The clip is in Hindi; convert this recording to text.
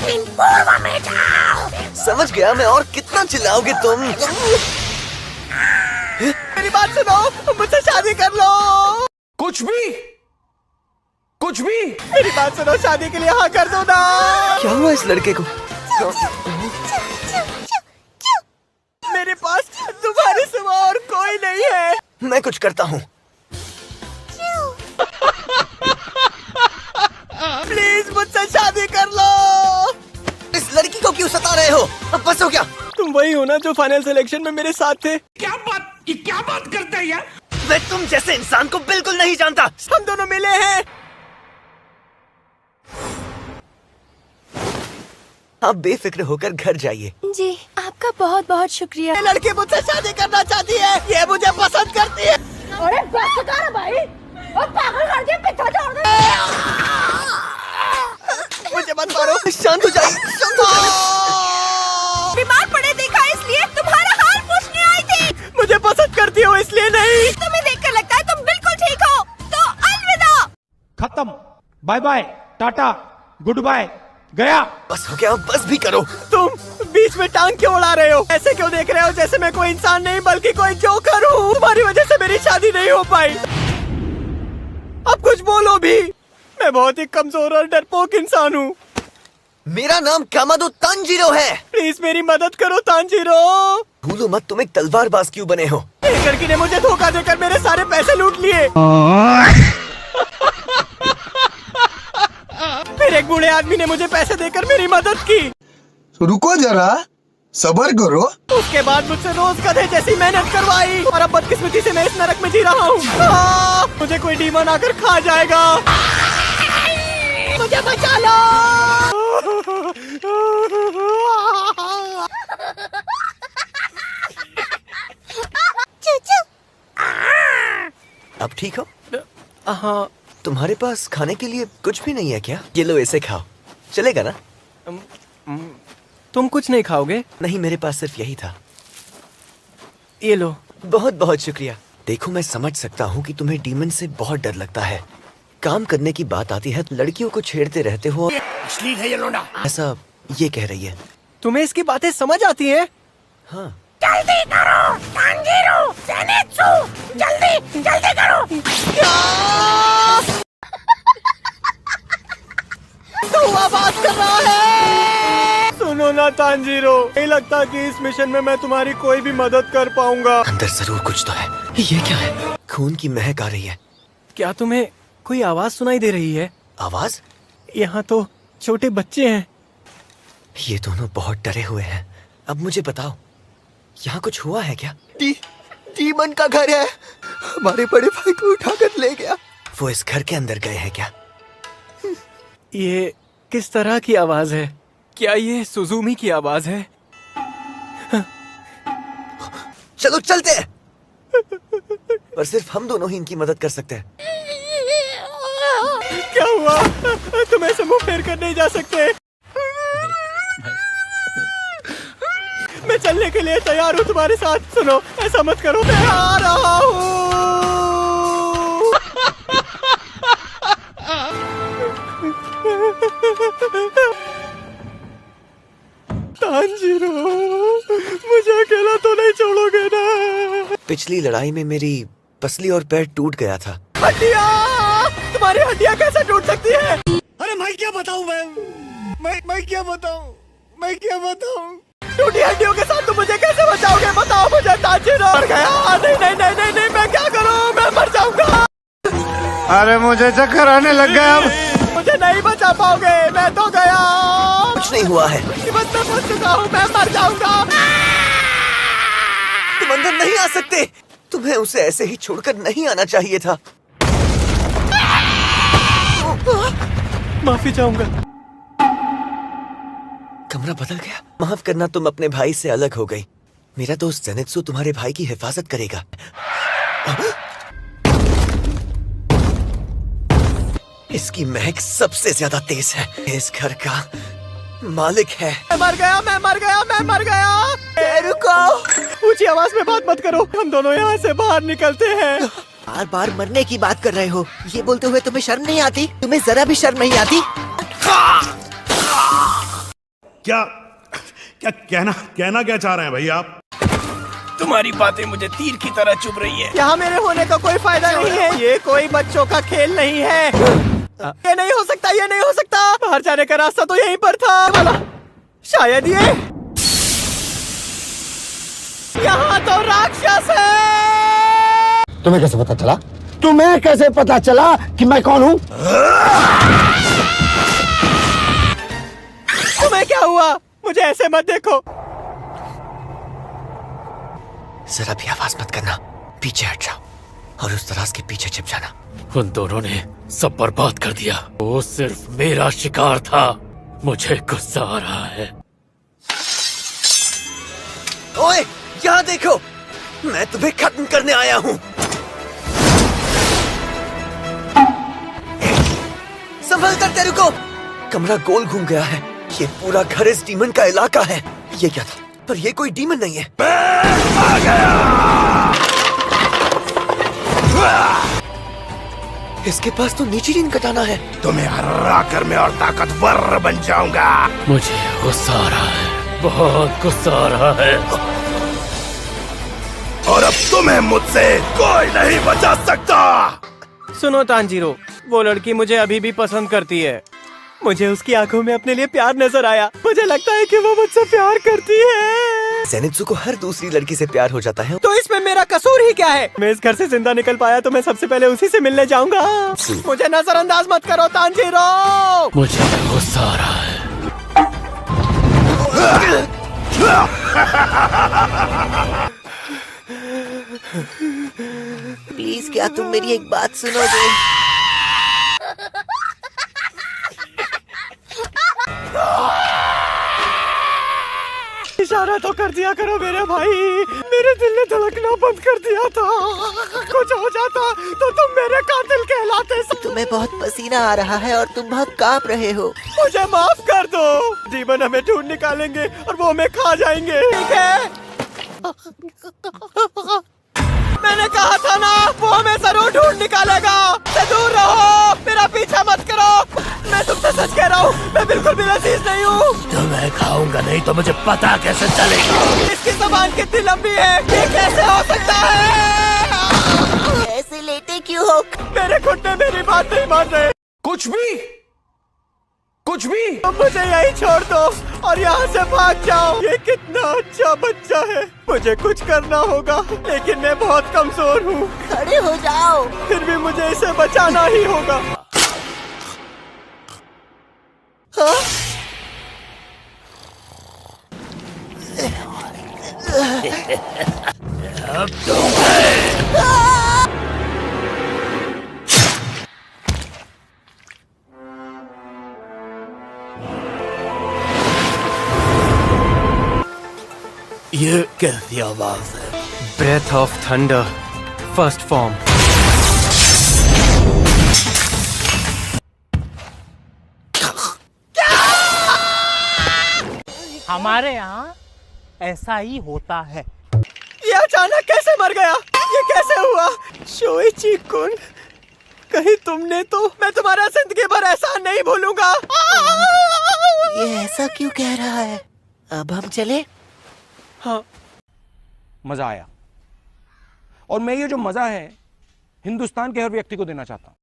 पूर्व में जाओ। समझ गया मैं, और कितना चिल्लाओगे तुम? मेरी बात सुनो, मुझसे शादी कर लो। कुछ भी मेरी बात सुनो, शादी के लिए हाँ कर दो ना। क्या हुआ इस लड़के को? मेरे पास तुम्हारे सिवा और कोई नहीं है। मैं कुछ करता हूँ। प्लीज मुझसे शादी कर लो। इस लड़की को क्यों सता रहे हो? अब बस हो क्या? तुम वही हो ना जो फाइनल सिलेक्शन में मेरे साथ थे? क्या बात करते हैं यार? मैं तुम जैसे इंसान को बिल्कुल नहीं जानता। हम दोनों मिले हैं। आप बेफिक्र होकर घर जाइए। जी आपका बहुत बहुत शुक्रिया। ये लड़की मुझसे शादी करना चाहती है, ये मुझे पसंद करती है। अरे बस कर भाई, और पागल कर दिया, पीछा छोड़ दे। मुझे मत मारो। शांत हो जाइए, शांत हो जाइए। बीमार पड़े देखा इसलिए तुम्हारा हाल पूछने आई थी। मुझे पसंद करती हो इसलिए नहीं। तुम्हें देखकर लगता है तुम बिल्कुल ठीक हो, तो अलविदा। खत्म, bye bye, tata, goodbye, गया। बस हो गया, अब बस भी करो। तुम बीच में टांग क्यों उड़ा रहे हो? ऐसे क्यों देख रहे हो जैसे मैं कोई इंसान नहीं बल्कि कोई जोकर हूँ? तुम्हारी वजह से मेरी शादी नहीं हो पाई। अब कुछ बोलो भी। मैं बहुत ही कमजोर और डरपोक इंसान हूँ। मेरा नाम कामादो तांजीरो है। प्लीज मेरी मदद करो तांजीरो। भूलो मत तुम एक तलवारबाज क्यों बने हो। एक लड़की ने मुझे धोखा देकर मेरे सारे पैसे लूट लिए। फिर एक बूढ़े आदमी ने मुझे पैसे देकर मेरी मदद की। रुको जरा, सब्र करो। उसके बाद मुझसे रोज गधे जैसी मेहनत करवाई, और अब बदकिस्मती से मैं इस नरक में जी रहा हूँ। मुझे कोई डीमन आकर खा जाएगा। मुझे बचा लो। अब ठीक हो? हाँ। तुम्हारे पास खाने के लिए कुछ भी नहीं है क्या? ये लो, इसे खाओ, चलेगा ना? तुम कुछ नहीं खाओगे? नहीं, मेरे पास सिर्फ यही था। ये लो। बहुत बहुत शुक्रिया। देखो, मैं समझ सकता हूँ कि तुम्हें डीमन से बहुत डर लगता है। काम करने की बात आती है लड़कियों को छेड़ते रहते हो। अश्लील है ये लोंडा। ऐसा ये कह रही है। तुम्हें इसकी बातें समझ आती हैं? हाँ। जल्दी करो तांजीरो, ज़ेनित्सु, जल्दी जल्दी करो। तू आवाज कर रहा है। सुनो ना तांजीरो, नहीं लगता कि इस मिशन में मैं तुम्हारी कोई भी मदद कर पाऊंगा। अंदर जरूर कुछ तो है। ये क्या है? खून की महक आ रही है। क्या तुम्हें कोई आवाज सुनाई दे रही है? आवाज? यहाँ तो छोटे बच्चे हैं। ये दोनों बहुत डरे हुए हैं। अब मुझे बताओ, यहाँ कुछ हुआ है क्या? डीमन का घर है। हमारे बड़े भाई को उठाकर ले गया। वो इस घर के अंदर गए हैं क्या? ये किस तरह की आवाज है? क्या ये सुजुमी की आवाज है? चलो चलते हैं। पर सिर्फ हम दोनों ही इनकी मदद कर सकते हैं। क्या हुआ? तुम ऐसे मुंह फेर कर नहीं जा सकते। मैं चलने के लिए तैयार हूँ तुम्हारे साथ। सुनो, ऐसा मत करो, मैं आ रहा हूँ। तांजीरो, मुझे अकेला तो नहीं छोड़ोगे ना? पिछली लड़ाई में मेरी पसली और पैर टूट गया था। हड्डियाँ! तुम्हारी हड्डियाँ कैसे टूट सकती है? अरे मैं क्या बताऊं? मैं क्या बताऊं? मैं क्या बताऊं? टूटी हड्डियों के साथ तुम मुझे कैसे बचाओगे? बताओ मुझे तांजीरो। मर गया। नहीं नहीं नहीं नहीं नहीं, मैं क्या करूं? मैं मर जाऊंगा। अरे मुझे चक्कर आने लग गया अब। मुझे नहीं बचा पाओगे, मैं तो गया। कुछ नहीं हुआ है। बस मैं फंस चुका हूँ, मैं मर जाऊंगा। तुम अंदर नहीं आ सकते। तुम्हें उसे ऐसे ही छोड़कर नहीं आना चाहिए था। माफी चाहूंगा। कमरा बदल गया। माफ करना, तुम अपने भाई से अलग हो गई। मेरा दोस्त ज़ेनित्सु तुम्हारे भाई की हिफाजत करेगा। इसकी महक सबसे ज्यादा तेज है। इस घर का मालिक है। मैं मर गया, मैं मर गया, मैं मर गया। रुको, ऊंची आवाज में बात मत करो। हम दोनों यहाँ से बाहर निकलते हैं। बार बार मरने की बात कर रहे हो। ये बोलते हुए तुम्हें शर्म नहीं आती? तुम्हें जरा भी शर्म नहीं आती? क्या क्या कहना क्या चाह रहे हैं भाई आप? तुम्हारी बातें मुझे तीर की तरह चुभ रही है। यहाँ मेरे होने का कोई फायदा नहीं है। ये कोई बच्चों का खेल नहीं है। ये नहीं हो सकता, ये नहीं हो सकता। बाहर जाने का रास्ता तो यहीं पर था वाला। शायद ये यहाँ तो राक्षस है। तुम्हें कैसे पता चला? तुम्हें कैसे पता चला कि मैं कौन हूँ? तुम्हें क्या हुआ? मुझे ऐसे मत देखो। जरा भी आवाज मत करना, पीछे हट जाओ और उस दराज के पीछे छिप जाना। उन दोनों ने सब बर्बाद कर दिया। वो सिर्फ मेरा शिकार था। मुझे गुस्सा आ रहा है। ओए, यहाँ देखो, मैं तुम्हें खत्म करने आया हूँ। संभल कर के रुको। कमरा गोल घूम गया है। ये पूरा घर इस डीमन का इलाका है। ये क्या था? पर ये कोई डीमन नहीं है। आ गया। इसके पास तो नीचिरीन कटाना है। तुम्हें हरा कर मैं और ताकतवर बन जाऊंगा। मुझे गुस्सा आ रहा है, बहुत गुस्सा आ रहा है। और अब तुम्हें मुझसे कोई नहीं बचा सकता। सुनो तांजीरो, वो लड़की मुझे अभी भी पसंद करती है। मुझे उसकी आंखों में अपने लिए प्यार नजर आया। मुझे लगता है कि वो मुझसे प्यार करती है। ज़ेनित्सु को हर दूसरी लड़की से प्यार हो जाता है। तो इसमें मेरा कसूर ही क्या है? मैं इस घर से जिंदा निकल पाया तो मैं सबसे पहले उसी से मिलने जाऊंगा। मुझे नजरअंदाज मत करो तांजीरो। मुझे गुस्सा आ रहा है। प्लीज क्या तुम मेरी एक बात सुनोगे? इशारा तो कर दिया करो मेरे भाई। मेरे दिल ने धड़कना बंद कर दिया था। कुछ हो जाता तो तुम मेरे कातिल कहलाते। तुम्हें बहुत पसीना आ रहा है और तुम बहुत कांप रहे हो। मुझे माफ कर दो। डीमन हमें ढूंढ निकालेंगे और वो हमें खा जाएंगे। ठीक है? मैंने कहा था ना, वो हमें जरूर ढूंढ निकालेगा। से दूर रहो, मेरा पीछा मत करो। मैं तुमसे सच कह रहा हूँ, मैं बिल्कुल भी लजीज नहीं हूँ। तुम्हें खाऊंगा नहीं तो मुझे पता कैसे चलेगा? इसकी जबान कितनी लंबी है? ये कैसे हो सकता है? ऐसे लेटे क्यों हो? मेरे घुटने मेरी बात नहीं मान रहे। कुछ भी तुम मुझे यही छोड़ दो और यहाँ से भाग जाओ। ये कितना अच्छा बच्चा है। मुझे कुछ करना होगा, लेकिन मैं बहुत कमजोर हूँ। खड़े हो जाओ। फिर भी मुझे इसे बचाना ही होगा। हाँ? ये कैसी आवाज है? Breath of thunder, first form. हमारे यहाँ ऐसा ही होता है। ये अचानक कैसे मर गया? ये कैसे हुआ? शोइची कुन, कहीं तुमने तो। मैं तुम्हारा जिंदगी भर एहसान नहीं भूलूंगा। ये ऐसा क्यों कह रहा है? अब हम चले? हाँ। मजा आया और मैं ये जो मजा है हिंदुस्तान के हर व्यक्ति को देना चाहता हूं।